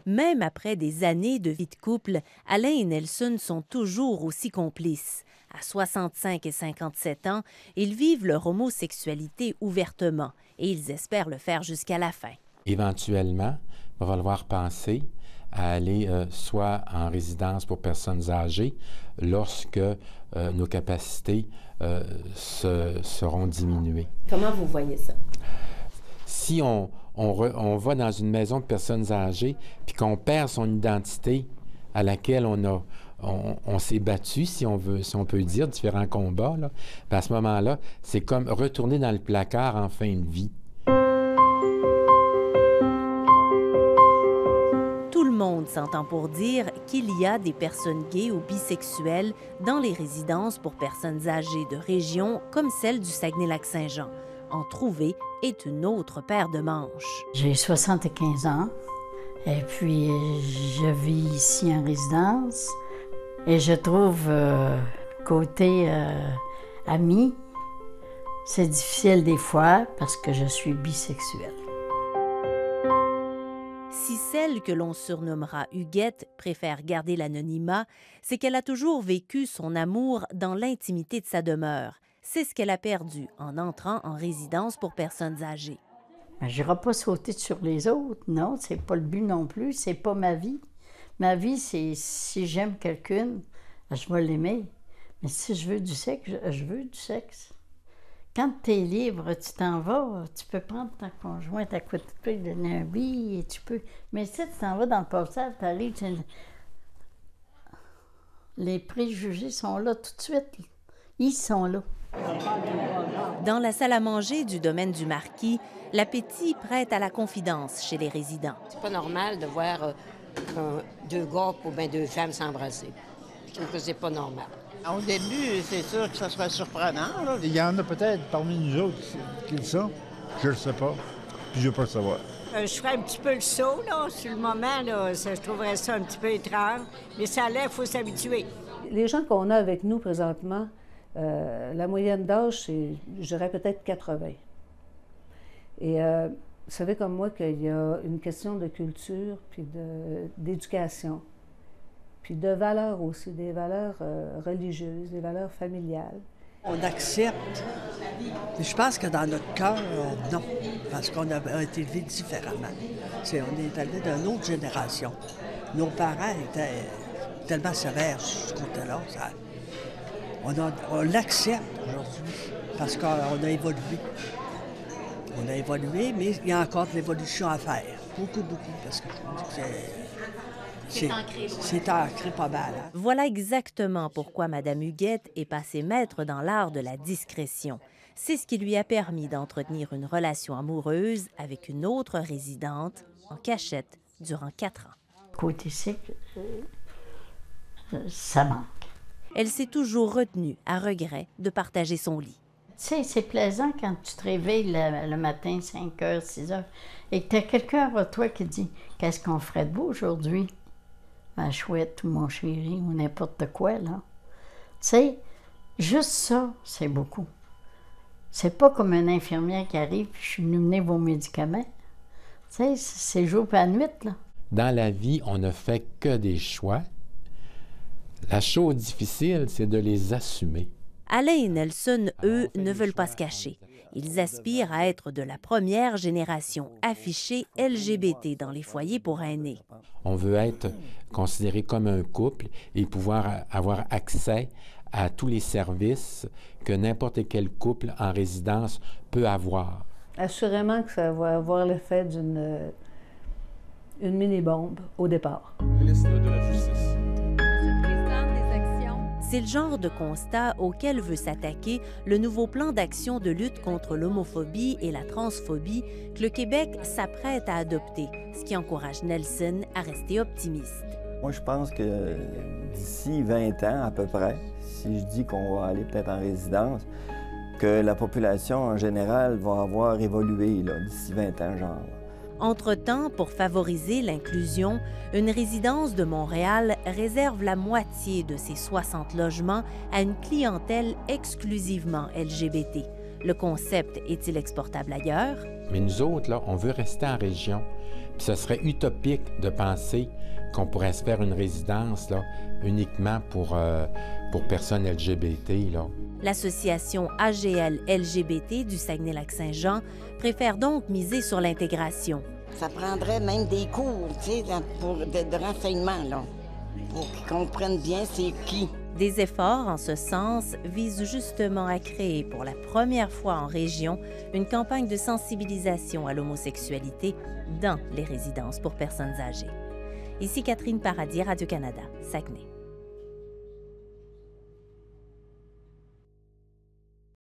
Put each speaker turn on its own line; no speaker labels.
Même après des années de vie de couple, Alain et Nelson sont toujours aussi complices. À 65 et 57 ans, ils vivent leur homosexualité ouvertement et ils espèrent le faire jusqu'à la fin.
Éventuellement, il va falloir penser à aller soit en résidence pour personnes âgées lorsque nos capacités seront diminuées.
Comment vous voyez ça?
Si on va dans une maison de personnes âgées puis qu'on perd son identité à laquelle on s'est battu, si on peut dire, différents combats, là, à ce moment-là, c'est comme retourner dans le placard en fin de vie.
Tout le monde s'entend pour dire qu'il y a des personnes gays ou bisexuelles dans les résidences pour personnes âgées de région comme celle du Saguenay-Lac-Saint-Jean. En trouver est une autre paire de manches.
J'ai 75 ans et puis je vis ici en résidence et je trouve côté ami, c'est difficile des fois parce que je suis bisexuelle.
Si celle que l'on surnommera Huguette préfère garder l'anonymat, c'est qu'elle a toujours vécu son amour dans l'intimité de sa demeure. C'est ce qu'elle a perdu en entrant en résidence pour personnes âgées.
Je n'irai pas sauter sur les autres, non, c'est pas le but non plus, c'est pas ma vie. Ma vie, c'est si j'aime quelqu'un, je vais l'aimer. Mais si je veux du sexe, je veux du sexe. Quand tu es libre, tu t'en vas, tu peux prendre ta conjointe à côté de toi, lui donner un billet, et tu peux... Mais si tu t'en vas dans le passage, tu arrives, les préjugés sont là tout de suite. Ils sont là.
Dans la salle à manger du domaine du Marquis, l'appétit prête à la confidence chez les résidents.
C'est pas normal de voir deux gars ou bien deux femmes s'embrasser. Je trouve que c'est pas normal.
Au début, c'est sûr que ça serait surprenant, là.
Il y en a peut-être parmi nous autres qui le sont. Je ne le sais pas. Puis je ne veux pas le savoir.
Je ferais un petit peu le saut, là. Sur le moment, là, je trouverais ça un petit peu étrange. Mais ça l'est, il faut s'habituer.
Les gens qu'on a avec nous présentement, la moyenne d'âge, c'est, je dirais, peut-être 80. Et vous savez comme moi qu'il y a une question de culture puis d'éducation. Puis de valeurs aussi, des valeurs religieuses, des valeurs familiales.
On accepte. Je pense que dans notre cœur, non, parce qu'on a été élevés différemment. On est allé d'une autre génération. Nos parents étaient tellement sévères sur ce côté-là. On l'accepte aujourd'hui, parce qu'on a évolué. On a évolué, mais il y a encore de l'évolution à faire. Beaucoup, parce que je trouve que c'est ancré pas mal. Hein?
Voilà exactement pourquoi Mme Huguette est passée maître dans l'art de la discrétion. C'est ce qui lui a permis d'entretenir une relation amoureuse avec une autre résidente en cachette durant 4 ans.
Côté cycle, ça manque.
Elle s'est toujours retenue, à regret, de partager son lit.
Tu sais, c'est plaisant quand tu te réveilles le matin, 5 heures, 6 heures, et que tu as quelqu'un à toi qui dit « Qu'est-ce qu'on ferait de beau aujourd'hui? » Ma chouette ou mon chéri ou n'importe quoi, là. Tu sais, juste ça, c'est beaucoup. C'est pas comme une infirmière qui arrive puis je suis venue mener vos médicaments. Tu sais, c'est jour et nuit, là.
Dans la vie, on ne fait que des choix. La chose difficile, c'est de les assumer.
Alain et Nelson, eux, ne veulent pas se cacher. Ils aspirent à être de la première génération affichée LGBT dans les foyers pour aînés.
On veut être considéré comme un couple et pouvoir avoir accès à tous les services que n'importe quel couple en résidence peut avoir.
Assurément que ça va avoir l'effet d'une mini-bombe au départ.
Ministre de la Justice.
C'est le genre de constat auquel veut s'attaquer le nouveau plan d'action de lutte contre l'homophobie et la transphobie que le Québec s'apprête à adopter, ce qui encourage Nelson à rester optimiste.
Moi, je pense que d'ici 20 ans à peu près, si je dis qu'on va aller peut-être en résidence, que la population en général va avoir évolué d'ici 20 ans, genre.
Entre-temps, pour favoriser l'inclusion, une résidence de Montréal réserve la moitié de ses 60 logements à une clientèle exclusivement LGBT. Le concept est-il exportable ailleurs?
Mais nous autres, là, on veut rester en région. Puis ce serait utopique de penser qu'on pourrait se faire une résidence là, uniquement pour personnes LGBT. Là.
L'association AGL LGBT du Saguenay-Lac-Saint-Jean préfère donc miser sur l'intégration.
Ça prendrait même des cours, tu sais, de renseignement, là, pour qu'ils comprennent bien c'est qui.
Des efforts en ce sens visent justement à créer pour la première fois en région une campagne de sensibilisation à l'homosexualité dans les résidences pour personnes âgées. Ici Catherine Paradis, Radio-Canada, Saguenay.